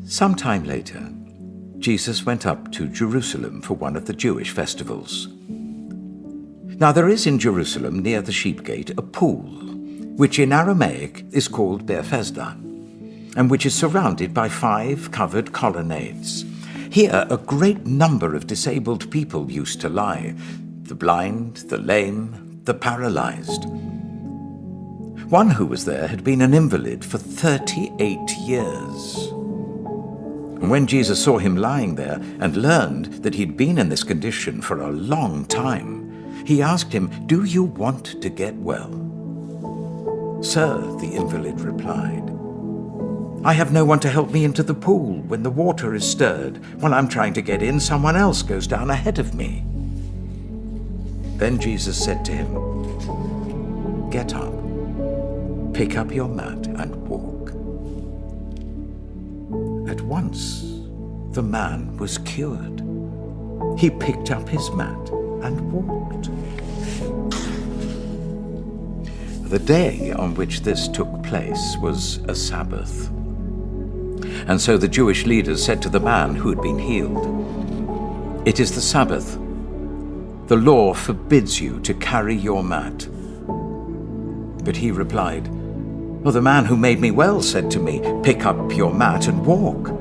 Some time later, Jesus went up to Jerusalem for one of the Jewish festivals. Now there is in Jerusalem near the sheep gate a pool, which in Aramaic is called Bethesda, and which is surrounded by 5 covered colonnades. Here a great number of disabled people used to lie, the blind, the lame, the paralyzed. One who was there had been an invalid for 38 years. And when Jesus saw him lying there and learned that he'd been in this condition for a long time, he asked him, "Do you want to get well?" "Sir," the invalid replied, "I have no one to help me into the pool when the water is stirred. While I'm trying to get in, someone else goes down ahead of me." Then Jesus said to him, "Get up, pick up your mat and walk." At once, the man was cured. He picked up his mat and walked. The day on which this took place was a Sabbath. And so the Jewish leaders said to the man who had been healed, "It is the Sabbath. The law forbids you to carry your mat." But he replied, "Well, the man who made me well said to me, 'Pick up your mat and walk.'"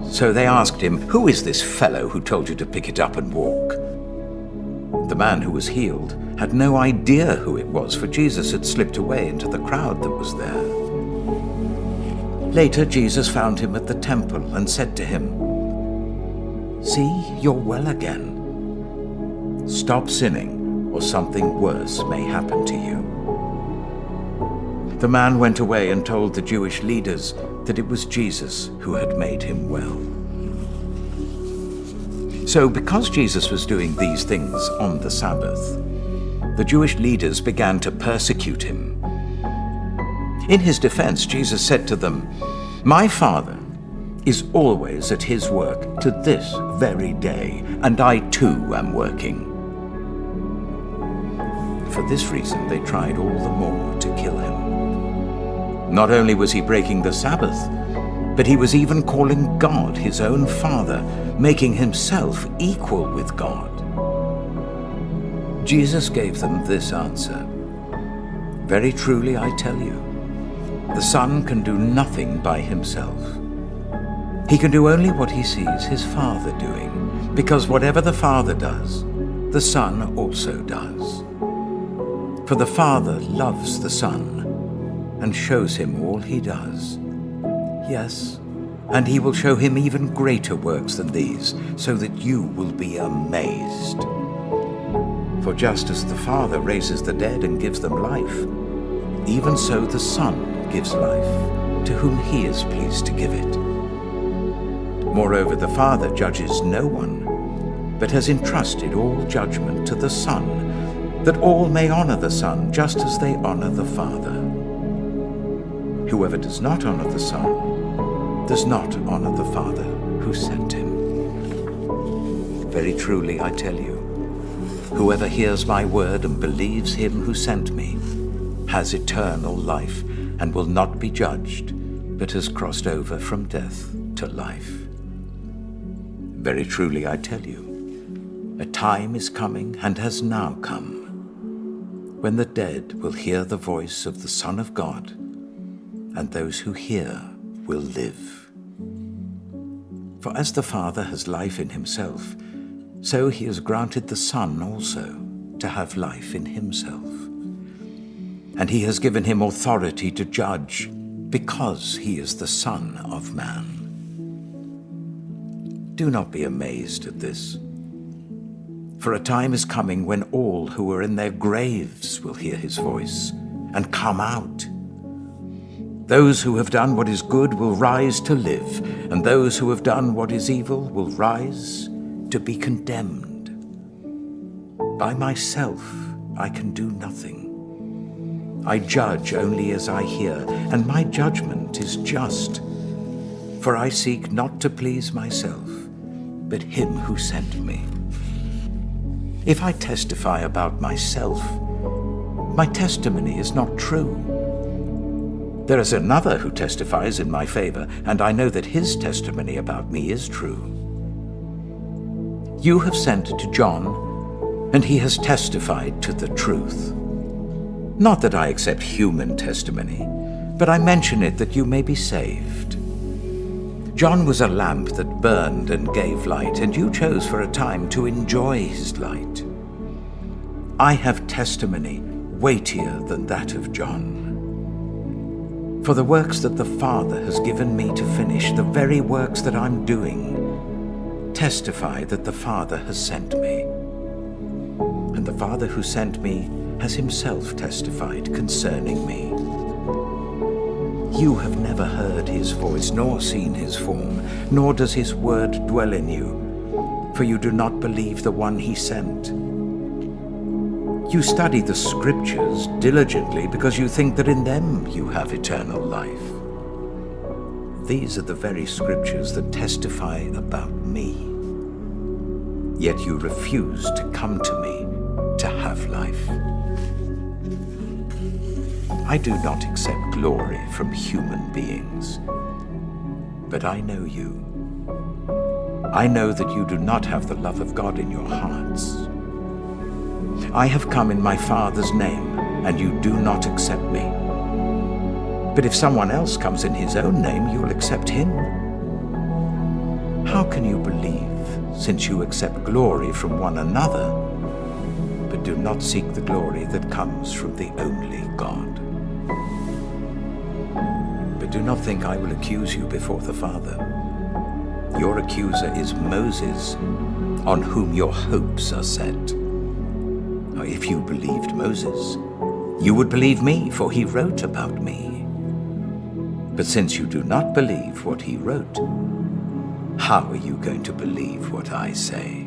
So they asked him, "Who is this fellow who told you to pick it up and walk?" The man who was healed had no idea who it was, for Jesus had slipped away into the crowd that was there. Later, Jesus found him at the temple and said to him, "See, you're well again. Stop sinning, or something worse may happen to you." The man went away and told the Jewish leaders that it was Jesus who had made him well. So because Jesus was doing these things on the Sabbath, the Jewish leaders began to persecute him. In his defense, Jesus said to them, "My Father is always at his work to this very day, and I too am working." For this reason, they tried all the more to kill him. Not only was he breaking the Sabbath, but he was even calling God his own Father, making himself equal with God. Jesus gave them this answer, "Very truly I tell you, the Son can do nothing by himself. He can do only what he sees his Father doing, because whatever the Father does, the Son also does. For the Father loves the Son and shows him all he does. Yes, and he will show him even greater works than these, so that you will be amazed. For just as the Father raises the dead and gives them life, even so the Son gives life to whom he is pleased to give it. Moreover, the Father judges no one, but has entrusted all judgment to the Son, that all may honor the Son just as they honor the Father. Whoever does not honor the Son does not honor the Father who sent him. Very truly I tell you, whoever hears my word and believes him who sent me has eternal life and will not be judged, but has crossed over from death to life. Very truly I tell you, a time is coming and has now come, when the dead will hear the voice of the Son of God, and those who hear will live. For as the Father has life in himself, so he has granted the Son also to have life in himself. And he has given him authority to judge, because he is the Son of Man. Do not be amazed at this, for a time is coming when all who are in their graves will hear his voice and come out. Those who have done what is good will rise to live, and those who have done what is evil will rise to be condemned. By myself I can do nothing. I judge only as I hear, and my judgment is just. For I seek not to please myself, but him who sent me. If I testify about myself, my testimony is not true. There is another who testifies in my favor, and I know that his testimony about me is true. You have sent to John, and he has testified to the truth. Not that I accept human testimony, but I mention it that you may be saved. John was a lamp that burned and gave light, and you chose for a time to enjoy his light. I have testimony weightier than that of John. For the works that the Father has given me to finish, the very works that I'm doing, testify that the Father has sent me. And the Father who sent me has himself testified concerning me. You have never heard his voice, nor seen his form, nor does his word dwell in you, for you do not believe the one he sent. You study the Scriptures diligently because you think that in them you have eternal life. These are the very Scriptures that testify about me. Yet you refuse to come to me to have life. I do not accept glory from human beings, but I know you. I know that you do not have the love of God in your hearts. I have come in my Father's name, and you do not accept me. But if someone else comes in his own name, you'll accept him. How can you believe, since you accept glory from one another, but do not seek the glory that comes from the only God? But do not think I will accuse you before the Father. Your accuser is Moses, on whom your hopes are set. Now, if you believed Moses, you would believe me, for he wrote about me. But since you do not believe what he wrote, how are you going to believe what I say?